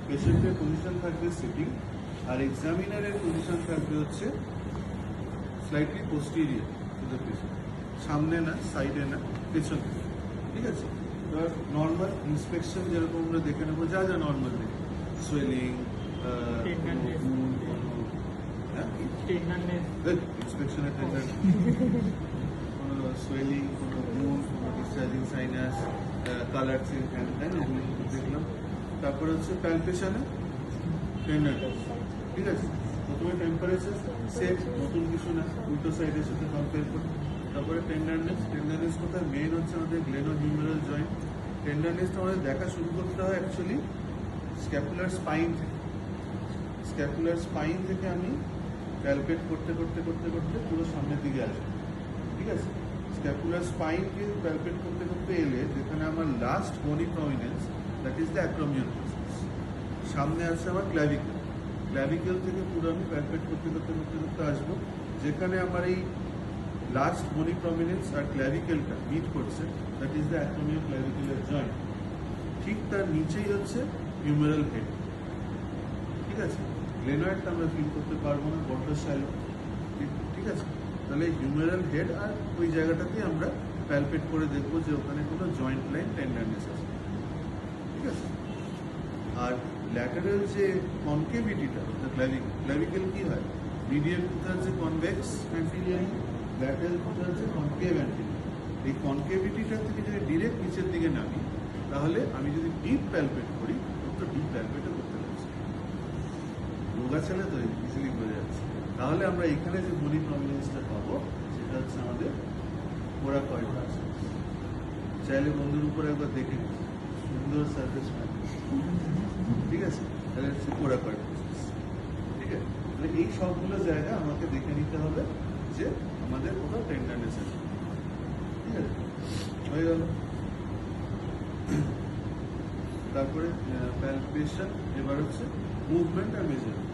পেশেন্টের পজিশন থাকবে সিটিং, আর এক্সামিনারের পজিশন থাকবে হচ্ছে slightly posterior to the patient, সামনে না, সাইডে না, পেছনে। ঠিক আছে? এবার নর্মাল ইন্সপেকশন যেরকম আমরা দেখে নেবো, যা যা নর্মাল দেখে, সোয়েলিং, ইন্সপেকশনের কোনো সোয়েলিং, কোনো বুন, কোনো discharging sinus, colour change, hand এগুলো দেখলাম। তারপরে হচ্ছে প্যালপেশনে টেন্ডারনেস। ঠিক আছে? প্রথমে টেম্পারেচার সেম, নতুন কিছু না, উল্টো সাইডের সাথে কম্পেয়ার করি। তারপরে টেন্ডারনেস কোথায়? মেইন হচ্ছে আমাদের গ্লেনোহিউমেরাল জয়েন্ট। টেন্ডারনেসটা আমাদের দেখা শুরু করতে হয় অ্যাকচুয়ালি স্ক্যাপুলার স্পাইন থেকে। স্ক্যাপুলার স্পাইন থেকে আমি প্যালপেট করতে করতে করতে করতে পুরো সামনের দিকে আসবো। ঠিক আছে? স্ক্যাপুলার স্পাইনকে প্যালপেট করতে করতে এলে যেখানে আমার last bony prominence, that is the acromial process. সামনে আছে আমার ক্ল্যাভিকেল। ক্ল্যাভিকেল থেকে পুরো আমি প্যালপেট করতে করতে করতে করতে আসবো, যেখানে আমার এই লাস্ট বোনি প্রমিনেন্স আর ক্ল্যাভিকেলটা মিট করছে, that is the acromial clavicular joint. ঠিক তার নিচেই হচ্ছে হিউমেরাল হেড। ঠিক আছে? গ্লেনয়েডটা আমরা ফিল করতে পারবো না, বড্ড শ্যালো। ঠিক আছে? তাহলে হিউমেরাল হেড আর ওই জায়গাটাতে আমরা প্যালপেট করে দেখবো যে ওখানে কোনো জয়েন্ট লাইন টেন্ডারনেস আছে। ঠিক আছে? আর ল্যাটারাল যে কনকেভিটিটা, ক্ল্যাভিকেল কি হয়? মিডিয়াল কোথা হচ্ছে কনভেক্স অ্যান্টিরিয়ারি, ল্যাটারাল কোথা হচ্ছে কনকেভ অ্যান্টিরিয়ারি। এই কনকেভিটিটা থেকে যদি ডিরেক্ট নিচের দিকে নামি, তাহলে আমি যদি ডিপ প্যালপেট করি, তো ডিপ প্যালপেটও করতে পারছি। রোগা ছেলে তো ইজিলি বোঝা যাচ্ছে। তাহলে আমরা এখানে যে বডি প্রমিনেন্সটা পাবো, সেটা হচ্ছে আমাদের কোরাকয়েড মাসেল। চাইলে বন্ধুর উপরে একবার দেখে নিন, সুন্দর সার্ফেস ম্যাপ। ঠিক আছে? তাহলে হচ্ছে কোরাকয়েড মাসেল। ঠিক আছে? তাহলে এই সবগুলো জায়গা আমাকে দেখে নিতে হবে যে আমাদের কোথাও টেন্ডারনেস আছে। ঠিক আছে? হয়ে গেল। তারপরে প্যালপেশন, এবার হচ্ছে মুভমেন্ট আর মেজারমেন্ট।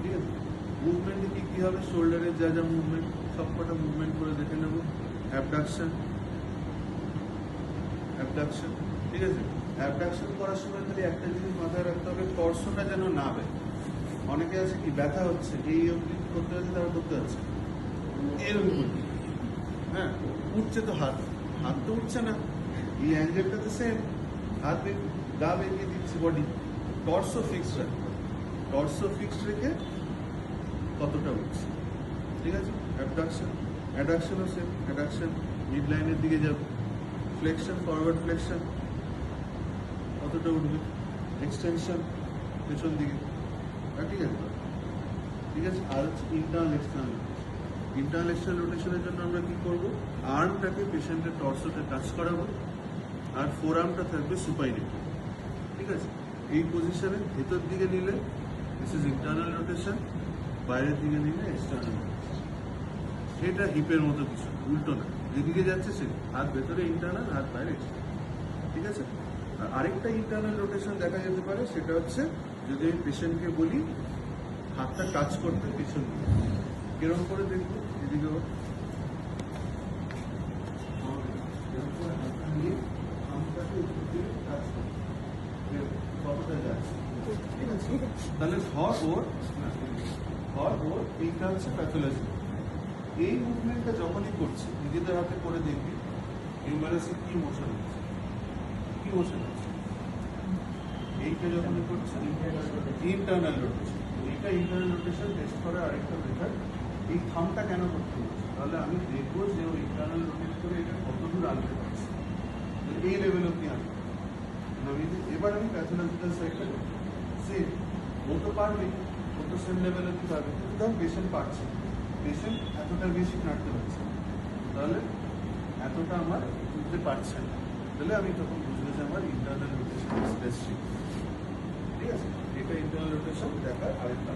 ঠিক আছে? মুভমেন্টে কি হবে? শোল্ডারের যা যা মুভমেন্ট, সবকটা মুভমেন্ট করে দেখে নেব। অ্যাবডাকশন, ঠিক আছে? অ্যাবডাকশন করার সময় খালি একটা জিনিস মাথায় রাখতে হবে, টর্সোটা যেন না ব্যথা। অনেকে আছে কি ব্যথা হচ্ছে, এই অবধি করতে হচ্ছে, তারা করতে হচ্ছে এরকম করতে, হ্যাঁ, উঠছে তো হাত তো উঠছে না, এই অ্যাঙ্গেলটা তো সেম, হাত গা বেরিয়ে দিচ্ছে বডি। টর্সো ফিক্সড রাখতে, টর্সো ফিক্সড রেখে কতটা উঠছে। ঠিক আছে? অ্যাডাকশনও সেম, অ্যাডাকশন মিড লাইনের দিকে যাবে। ফ্লেকশন, ফরওয়ার্ড ফ্লেকশন কতটা উঠবে। এক্সটেনশন পেছন দিকে। ঠিক আছে? ঠিক আছে? আর হচ্ছে ইন্টারনাল এক্সটার্নাল রোটেশনের জন্য আমরা কি করবো? আর্মটাকে পেশেন্টের টর্সোতে টাচ করাবো, আর ফোর আর্মটা থাকবে সুপাইনে। ঠিক আছে? এই পজিশনে ভেতর দিকে নিলে দিস ইজ ইন্টারনাল রোটেশন, বাইরের দিকে নিলে এক্সটার্নাল রোটেশন। এটা হিপের মতো কিছু, উল্টো না, যেদিকে যাচ্ছে সে হাত ভেতরে ইন্টারনাল, হাত বাইরে এক্সটার্নাল। ঠিক আছে? আর আরেকটা ইন্টারনাল রোটেশন দেখা যেতে পারে, সেটা হচ্ছে যদি আমি পেশেন্টকে বলি হাতটা টাচ করতে পেছন দিকে, কিরকম করে দেখবো? এদিকে হাতটা নিয়ে আমটাকে উপর দিয়ে টাচ করবো, কতটা যাচ্ছে। ঠিক আছে? তাহলে ধর ওর এইটা হচ্ছে প্যাথোলজি। এই মুভমেন্টটা যখনই করছি, নিজেদের হাতে করে দেখবি হিউমারাসে কি মোশন হচ্ছে, এইটা যখনই করছে ইন্টারনাল রোটেশন। এইটা ইন্টারনাল রোটেশন টেস্ট করার আরেকটা মেথড, এই থামটা কেন করতে হচ্ছে, তাহলে আমি দেখবো যে ও ইন্টারনাল রোটেট করে এটা কত দূর আনতে পারছে, এই লেভেল অব্দি আনতে। এবার আমি প্যাথোলজিক্যাল সাইডটা করতে সেম, ও তো পারবে, ও তো সেম লেভেল অব্দি পারবে, কিন্তু ধর পেশেন্ট পারছে, পেশেন্ট এতটা বেশি নাড়তে পারছে, তাহলে এতটা আমার বুঝতে পারছে না, তাহলে আমি তখন বুঝবো যে আমার ইন্টারনাল রোটেশন স্পেসিফিক। ঠিক আছে? এটা ইন্টারনাল রোটেশন দেখার আরেকটা